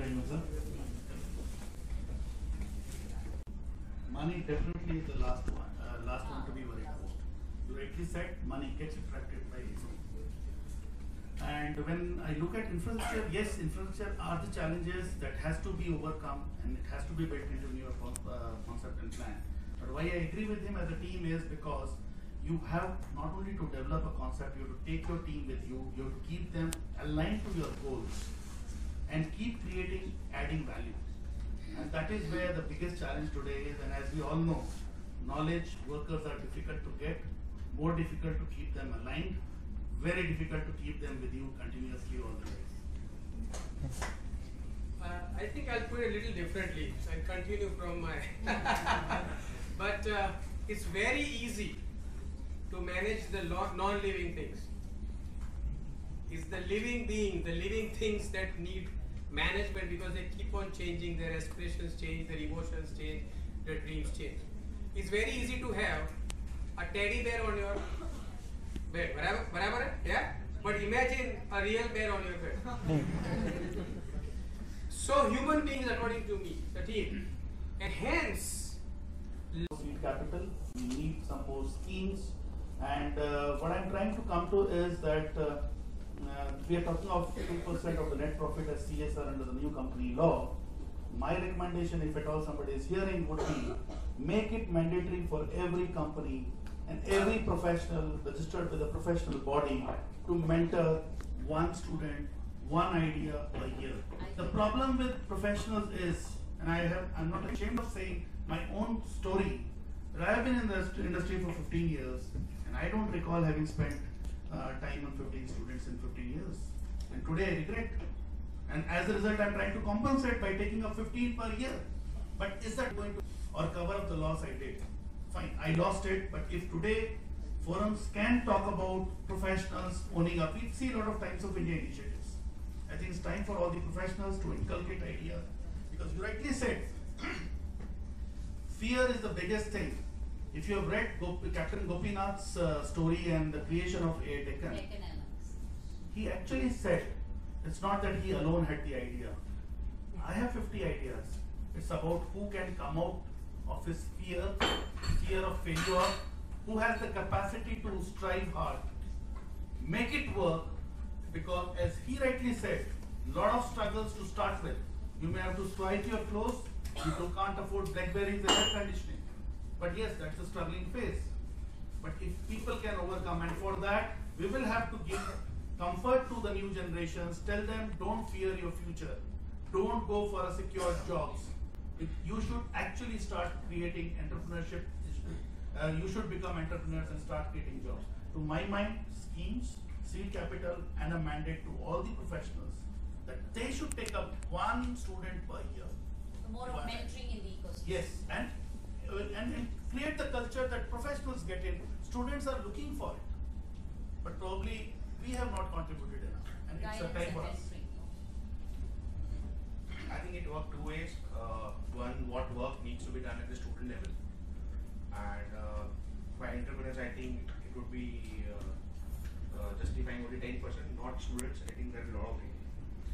very much, sir. Money definitely is the last one to be worried about. You rightly said, money gets attracted by reason. And when I look at infrastructure, yes, infrastructure are the challenges that has to be overcome and it has to be built into your concept and plan. But why I agree with him as a team is because you have not only to develop a concept, you have to take your team with you, you have to keep them aligned to your goals and keep creating, adding value. And that is where the biggest challenge today is, and as we all know, knowledge workers are difficult to get, more difficult to keep them aligned, very difficult to keep them with you continuously all the days. I think I'll put it a little differently. I'll continue from my but it's very easy to manage the non-living things. It's the living being, the living things that need management because they keep on changing, their aspirations change, their emotions change, their dreams change. It's very easy to have a teddy bear on your bed, whatever, yeah? But imagine a real bear on your bed. So human beings, according to me, the team, and hence Seed capital, we need some more schemes, and what I'm trying to come to is that we are talking of 2% of the net profit as CSR under the new company law. My recommendation, if at all somebody is hearing, would be make it mandatory for every company and every professional registered with a professional body to mentor one student, one idea a year. The problem with professionals is, and I'm not ashamed of saying my own story, that I have been in the industry for 15 years and I don't recall having spent time on 15 students in 15 years. And today I regret. And as a result, I'm trying to compensate by taking up 15 per year. But is that going to, or cover up the loss I did? Fine, I lost it, but if today forums can talk about professionals owning up, we see a lot of Times of India initiatives. I think it's time for all the professionals to inculcate ideas. Because you rightly said, fear is the biggest thing. If you have read Captain Gopinath's story and the creation of A. Deccan, he actually said, it's not that he alone had the idea. I have 50 ideas. It's about who can come out of his fear of failure, who has the capacity to strive hard, make it work, because as he rightly said, lot of struggles to start with. You may have to swipe your clothes, you can't afford Blackberries and air conditioning. But yes, that's a struggling phase. But if people can overcome, and for that, we will have to give comfort to the new generations, tell them don't fear your future, don't go for a secure jobs. You should actually start creating entrepreneurship, you should become entrepreneurs and start creating jobs. To my mind, schemes, seed capital and a mandate to all the professionals that they should take up one student per year. So more of mentoring in the ecosystem. Yes, and create the culture that professionals get in, students are looking for it. But probably we have not contributed enough, and it's a time for us. I think it works two ways. One, what work needs to be done at the student level, and for entrepreneurs, I think it would be justifying only 10%, not students. I think there are a lot of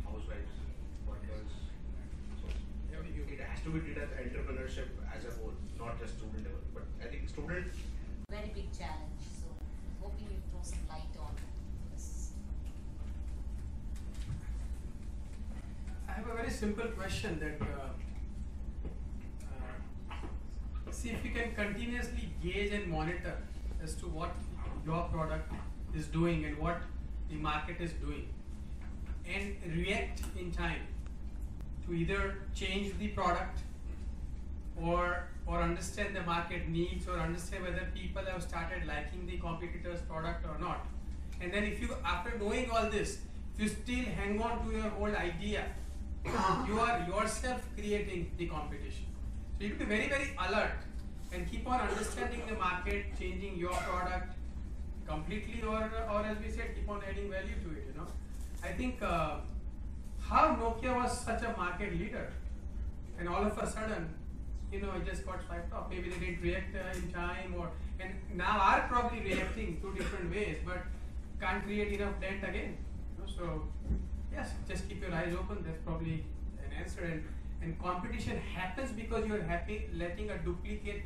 housewives, workers. So it has to be treated as entrepreneurship as a whole, not just student level. But I think student. Very big challenge. So hoping you throw some light on this. I have a very simple question that see if you can continuously gauge and monitor as to what your product is doing and what the market is doing, and react in time to either change the product or understand the market needs, or understand whether people have started liking the competitor's product or not. And then if you, after knowing all this, if you still hang on to your old idea, you are yourself creating the competition. So you have to be very, very alert and keep on understanding the market, changing your product completely, or as we said, keep on adding value to it, you know. I think how Nokia was such a market leader, and all of a sudden, you know, it just got swiped off. Maybe they didn't react in time, and now are probably reacting two different ways, but can't create enough dent again. You know? So yes, just keep your eyes open. That's probably an answered. And competition happens because you are happy letting a duplicate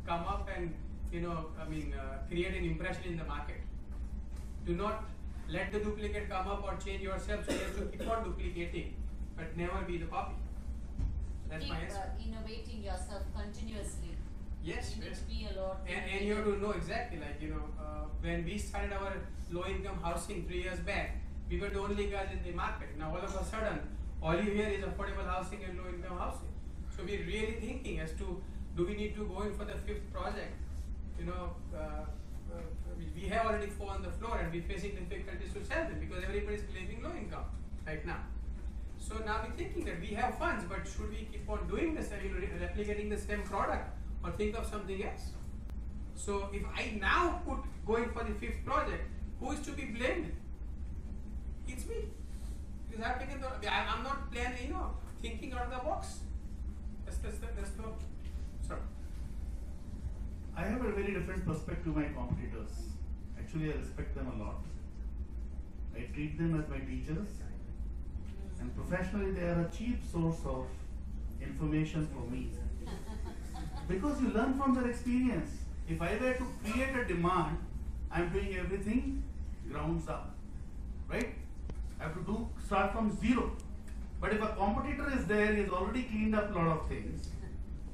come up and create an impression in the market. Do not let the duplicate come up or change yourself, so you have to keep on duplicating, but never be the copy. That's Keep my answer. innovating yourself continuously. Yes, You need yes. to be a lot. And you have to know exactly, when we started our low income housing 3 years back, we were the only guys in the market. Now all of a sudden, all you hear is affordable housing and low income housing. So we're really thinking as to, do we need to go in for the 5th project? We have already 4 on the floor and we're facing difficulties to sell them because everybody is claiming low income right now. So now we're thinking that we have funds, but should we keep on doing this and replicating the same product, or think of something else? So if I now put going for the 5th project, who is to be blamed? It's me. Because I've taken I'm not planning, thinking out of the box. That's the sorry. I have a very different perspective to my competitors. Actually, I respect them a lot. I treat them as my teachers, and professionally they are a cheap source of information for me. Because you learn from their experience. If I were to create a demand, I'm doing everything grounds up, right? I have to start from zero. But if a competitor is there, he has already cleaned up a lot of things,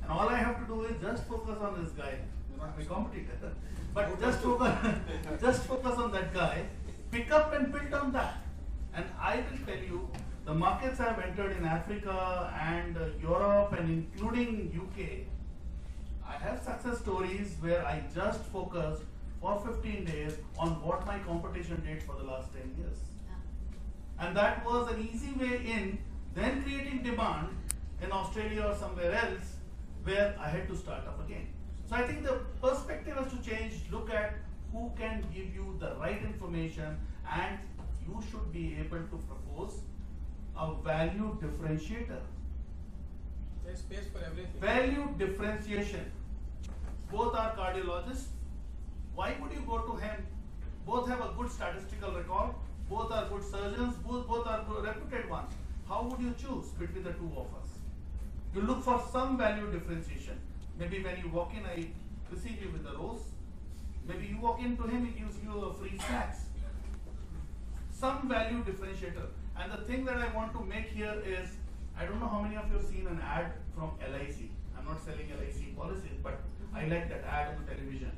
and all I have to do is just focus on this guy. You're not my competitor, but just focus on that guy, pick up and build on that. And I will tell you, the markets I have entered in Africa and Europe and including UK, I have success stories where I just focused for 15 days on what my competition did for the last 10 years. And that was an easy way in, then creating demand in Australia or somewhere else where I had to start up again. So I think the perspective has to change. Look at who can give you the right information, and you should be able to propose a value differentiator. There's space for everything. Value differentiation. Both are cardiologists. Why would you go to him? Both have a good statistical record. Both are good surgeons. Both are good, reputed ones. How would you choose between the two of us? You look for some value differentiation. Maybe when you walk in, I receive you with a rose. Maybe you walk into him, he gives you a free snacks. Some value differentiator. And the thing that I want to make here is, I don't know how many of you have seen an ad from LIC. I'm not selling LIC policies, but I like that ad on television.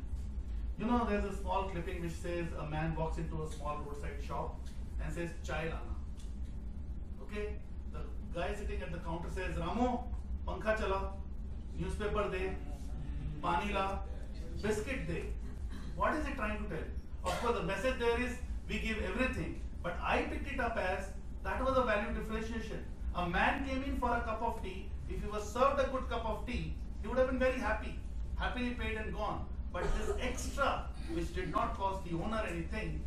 You know, there's a small clipping which says a man walks into a small roadside shop and says, "Chai lana." Okay? The guy sitting at the counter says, "Ramo, pankha chala, newspaper de, pani la, biscuit de." What is it trying to tell? Of course, the message there is, we give everything. But I picked it up as, that was a value differentiation. A man came in for a cup of tea. If he was served a good cup of tea, he would have been very happy, happily paid and gone. But this extra, which did not cost the owner anything,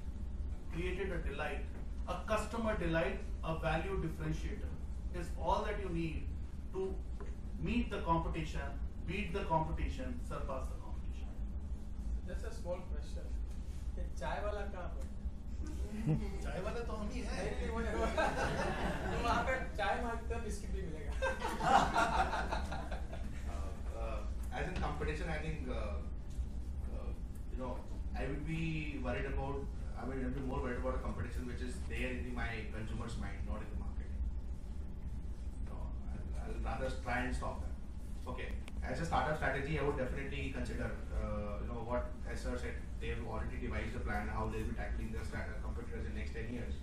created a delight, a customer delight, a value differentiator. Is all that you need to meet the competition, beat the competition, surpass the competition. That's a small question. ये चाय वाला कहाँ पर? चाय वाला तो हम ही हैं। नहीं, तो वहाँ पे चाय मांगते हैं, बिस्किट भी मिलेगा। As in competition, I think I would be worried about. I mean, I'd be more worried about a competition which is there in my consumer's mind, not in the market. I'll rather try and stop that. Okay. As a startup strategy, I would definitely consider, what as sir said, they've already devised a plan how they'll be tackling their competitors in the next 10 years.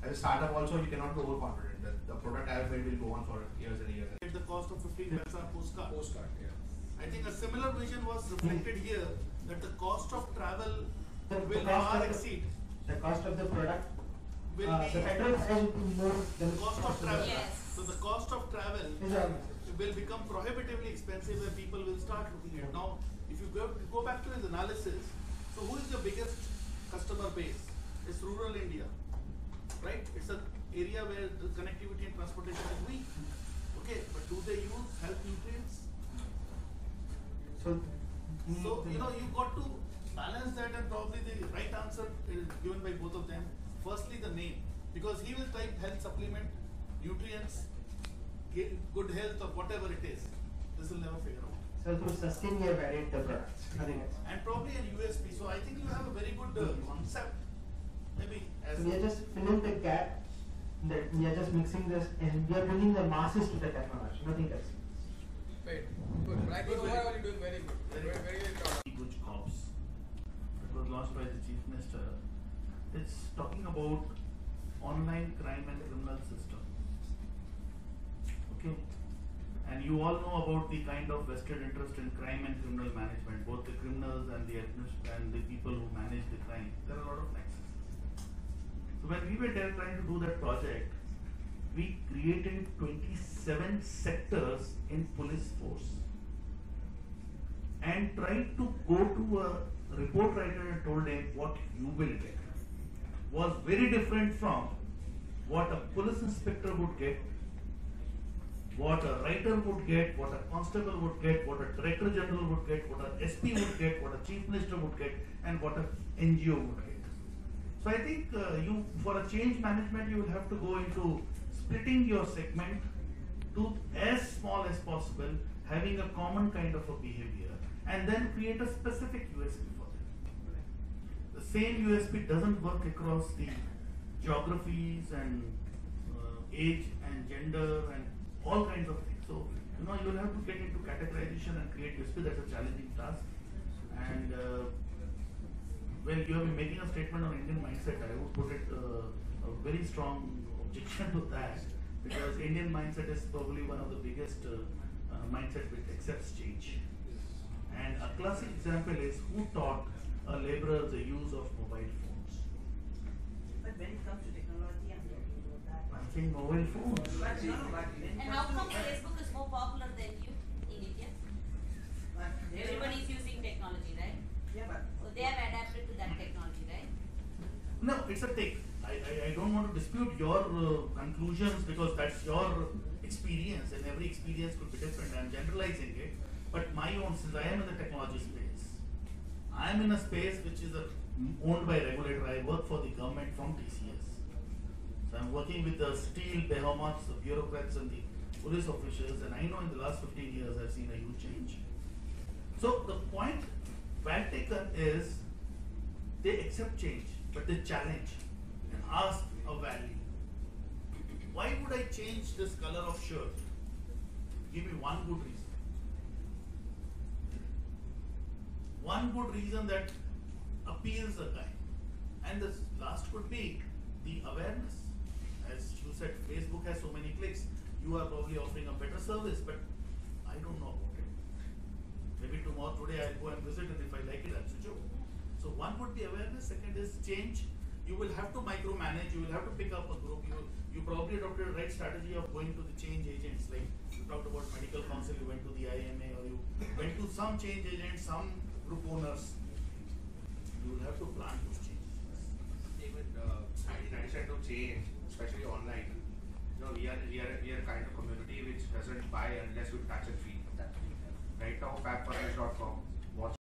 As a startup also, you cannot be overconfident that the product I have built will go on for years and years. At the cost of 15 paisa postcard. Postcard, yeah. I think a similar vision was reflected here, that the cost of travel The will cost far of the- exceed, The cost of the product, will the be petrol price will be more than the cost of travel. Yes. So the cost of travel Is a- will become prohibitively expensive where people will start looking at. Now, if you go back to his analysis, so who is your biggest customer base? It's rural India, right? It's an area where the connectivity and transportation is weak. Okay, but do they use health nutrients? So, You got to balance that, and probably the right answer is given by both of them. Firstly, the name, because he will type health supplement, nutrients, good health or whatever it is, this will never figure out. So to sustain, you have added the products, nothing else. And probably an USP. So I think you have a very good concept. Maybe as So we are just filling the gap, that we are just mixing this and we are bringing the masses to the technology, nothing else. Great. Good. But I think overall you're doing very good. Very proud. Guj Corps. It was launched by the Chief Minister. It's talking about online crime and criminal system. Okay. And you all know about the kind of vested interest in crime and criminal management, both the criminals and the people who manage the crime. There are a lot of nexuses. So when we were there trying to do that project, we created 27 sectors in police force and tried to go to a report writer and told him what you will get was very different from what a police inspector would get, what a writer would get, what a constable would get, what a director general would get, what a SP would get, what a chief minister would get, and what a NGO would get. So I think you, for a change management, you will have to go into splitting your segment to as small as possible, having a common kind of a behavior, and then create a specific USP for them. The same USP doesn't work across the geographies and age and gender and all kinds of things. So, you know, you'll have to get into categorization and create USP. That's a challenging task. And well, you have been making a statement on Indian mindset. I would put it a very strong objection to that, because Indian mindset is probably one of the biggest mindset which accepts change. And a classic example is who taught a laborer the use of mobile phones. But when it comes to technology, I'm talking about that. I'm saying mobile phones. But no, but when it And comes how to come Facebook is more popular than you in India? but they Everybody is don't- using technology, right? Yeah, but So they have adapted to that technology, right? No, it's a take. I don't want to dispute your conclusions because that's your experience and every experience could be different. I'm generalizing it. But my own, since I am in the technology space, I am in a space which is owned by regulator. I work for the government from TCS. So I'm working with the steel behemoths, the bureaucrats and the police officials, and I know in the last 15 years I've seen a huge change. So the point well taken is they accept change, but they challenge and ask a value. Why would I change this color of shirt? Give me one good reason. One good reason that appeals a guy. And the last could be the awareness. As you said, Facebook has so many clicks. You are probably offering a better service, but I don't know about it. Maybe tomorrow, today I'll go and visit it. If I like it, I'll switch over. So one would be awareness. Second is change. You will have to micromanage. You will have to pick up a group. You probably adopted the right strategy of going to the change agents. Like you talked about medical council, you went to the IMA, or you went to some change agents, some group owners. You will have to plan those changes. Even in addition to change, especially online, you know, we are a kind of community which doesn't buy unless we touch and feel. Right now, fabfurnish.com